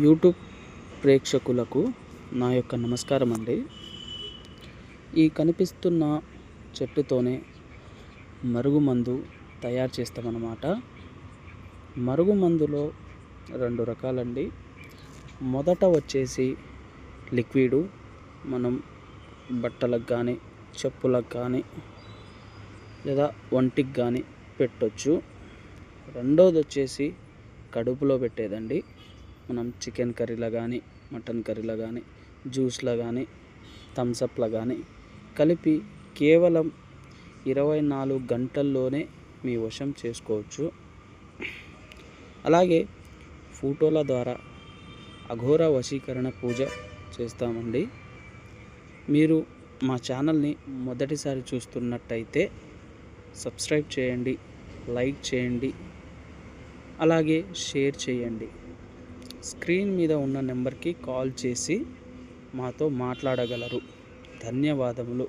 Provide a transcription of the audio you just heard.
YouTube ప్రేక్షకులకు నా యొక్క నమస్కారం అండి. ఈ కనిపిస్తున్న చెట్టుతోనే మరుగుమందు తయారు చేస్తామన్నమాట. మరుగుమందులో 2 రకాలండి. మొదట వచ్చేసి లిక్విడు, మనం బట్టలకు కానీ చెప్పులకు కానీ లేదా ఒంటికి కానీ పెట్టొచ్చు. రెండోది వచ్చేసి కడుపులో పెట్టేదండి. మనం చికెన్ కర్రీలో కానీ మటన్ కర్రీలో కానీ జ్యూస్లో కానీ థమ్సప్లో కానీ కలిపి కేవలం 24 గంటల్లోనే మీ వశం చేసుకోవచ్చు. అలాగే ఫోటోల ద్వారా అఘోర వశీకరణ పూజ చేస్తామండి. మీరు మా ఛానల్ని మొదటిసారి చూస్తున్నట్టయితే సబ్స్క్రైబ్ చేయండి, లైక్ చేయండి, అలాగే షేర్ చేయండి. స్క్రీన్ మీద ఉన్న నెంబర్కి కాల్ చేసి మాతో మాట్లాడగలరు. ధన్యవాదములు.